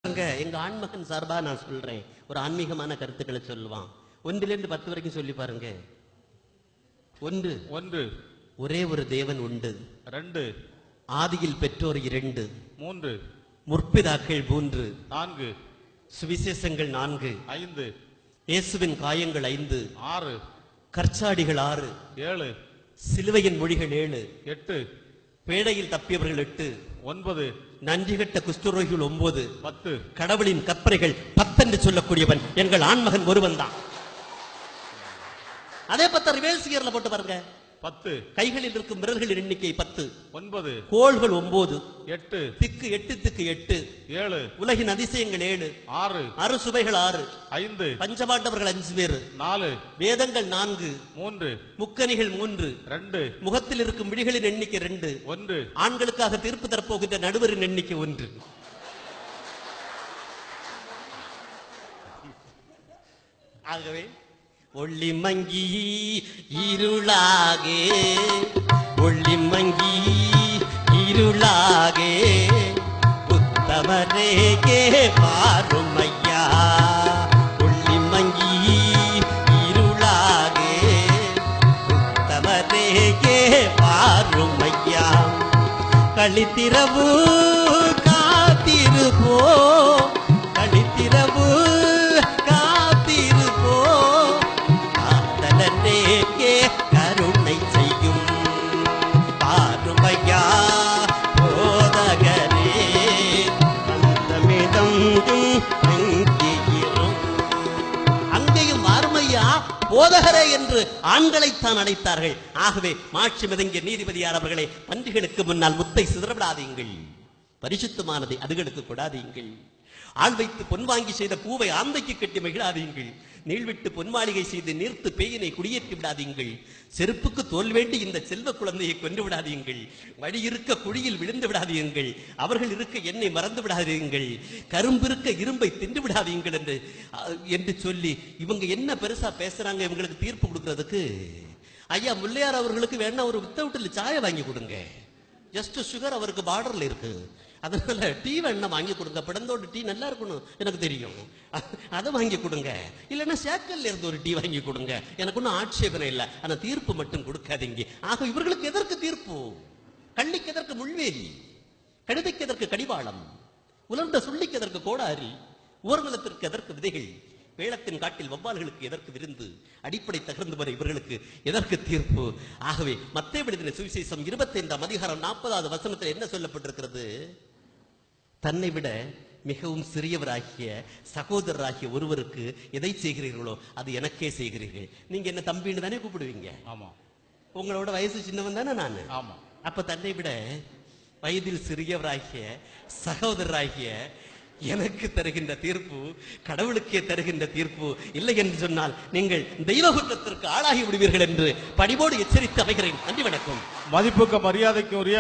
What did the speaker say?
எங்க ஆண்மகன் சார்பா நான் சொல்றேன், ஒரு ஆன்மீகமான கருத்துக்களை சொல்லுவான். 1 லிருந்து 10 வரைக்கும் சொல்லி பாருங்க. 1 ஒரே ஒரு தேவன் உண்டு. 2 ஆதியில் பெற்றோர் 2 3 முற்பிதாக்கள் 3 4 சுவிசேஷங்கள் 4 5 இயேசுவின் காயங்கள் 5 6 கற்சாடிகள் 6 7 சிலுவையின் மொழிகள் 7 8 பேடையில் தப்பியவர்கள் 8 9 நன்றிகட்ட குஷ்டரோகிகள் 9 10 கடவுளின் கற்பனைகள் 10 என்று சொல்லக்கூடியவன் எங்கள் ஆண்மகன் ஒருவன் தான். அதே 10 ரிவேல்ஸ் கியர்ல போட்டு பாருங்க. 10 கைகளில் இருக்கும் விரல்களின் எண்ணிக்கை 10 9 கோள்கள் 9 8 திக்கு 8 திக்கு 8 7 உலகின் அதிசயங்கள் 7 6 அறுசுவைகள் 6 5 பஞ்சபாண்டவர்கள் 5 பேர் 4 வேதங்கள் 4 3 முக்கணிகள் 3 2 முகத்தில் இருக்கும் விழிகளின் எண்ணிக்கை 2 1 ஆண்களுக்காக தீர்ப்பு தரப்போகின்ற நடுவரின் எண்ணிக்கை 1. ஆகவே ஒள்ளி மங்கி இருளாகே ஒள்ளி மங்கி இருளாகே உத்தமரே கே பாருமையா ஒள்ளி மங்கி இருளாகே உத்தமரே கே பாருமையா களித்திரவு காத்திருப்போ களித்திரவு கருணை செய்யும் பாருமையா போதகரே அந்தமிதம் அங்கேயும் வாருமையா போதகரே என்று ஆண்களைத்தான் அழைத்தார்கள். ஆகவே மாட்சி மிதங்கிய நீதிபதியார் அவர்களே, பன்றிகளுக்கு முன்னால் முத்தை சிதறவிடாதீங்கள், பரிசுத்தமானதை அதுகளுக்கு கொடாதீங்கள். ஆள் வைத்து பொன் வாங்கி செய்த பூவை ஆந்தைக்கு கட்டி மகிழாதீங்கள். நீள்விட்டு பொன்மாளிகை செய்து நீர்த்து பேயினை குடியேற்றி விடாதீங்கள். செருப்புக்கு தோல் வேண்டி இந்த செல்வ குழந்தையை கொண்டு விடாதீங்கள். வழி இருக்க குழியில் விழுந்து விடாதீங்கள். அவர்கள் இருக்க என்னை மறந்து விடாதீங்கள். கரும்பு இருக்க இரும்பை தின்று விடாதீங்கள் என்று சொல்லி இவங்க என்ன பெருசா பேசுறாங்க இவங்களுக்கு தீர்ப்பு கொடுக்கறதுக்கு. ஐயா முல்லையார் அவர்களுக்கு வேணா ஒரு வித்தவுட்டில் சாய வாங்கி கொடுங்க. ஜஸ்ட் சுகர் அவருக்கு பார்டர்ல இருக்கு, அதனால டீ வேணா வாங்கி கொடுங்க. பிடந்தோடு டீ நல்லா இருக்கணும், எனக்கு தெரியும், அதை வாங்கி கொடுங்க. இல்லைன்னா சேக்கல்ல இருந்து ஒரு டீ வாங்கி கொடுங்க, எனக்கு ஒன்றும் ஆட்சேபனை இல்லை. ஆனா தீர்ப்பு மட்டும் கொடுக்காதீங்க. ஆக இவர்களுக்கு எதற்கு தீர்ப்பு? கள்ளிக்கு எதற்கு முள்வேலி, கழுதைக்கு எதற்கு கடிவாளம், உலர்ந்த சுள்ளிக்கு எதற்கு கோடாரி, ஊர்வலத்திற்கு எதற்கு விதைகள், வேளத்தின் காட்டில் வவ்வால்களுக்கு எதற்கு விருந்து, அடிப்படை தகர்ந்து வர இவர்களுக்கு எதற்கு தீர்ப்பு? ஆகவே மத்தேயு எழுதின சுவிசேஷம் 25ஆம் அதிகாரம் 40வது வசனத்தில் என்ன சொல்லப்பட்டிருக்கிறது? தன்னை விட மிகவும் சிறியவராகிய சகோதரராகிய ஒருவருக்கு எதை செய்கிறீர்களோ அது எனக்கே செய்கிறீர்கள். நீங்க என்ன தம்பின்னு தானே கூப்பிடுவீங்க. ஆமா, உங்களோட வயசு சின்னவன் தானே நான். ஆமா. அப்ப தன்னை விட வயதில் சிறியவராகிய சகோதரராகிய எனக்கு தருகின்ற தீர்ப்பு கடவுளுக்கே தருகின்ற தீர்ப்பு இல்லை என்று சொன்னால் நீங்கள் தெய்வ குற்றத்திற்கு ஆளாகி விடுவீர்கள் என்று பணிவோடு எச்சரித்து அமைகிறேன். நன்றி, வணக்கம். மதிப்புக்கு மரியாதைக்கு உரிய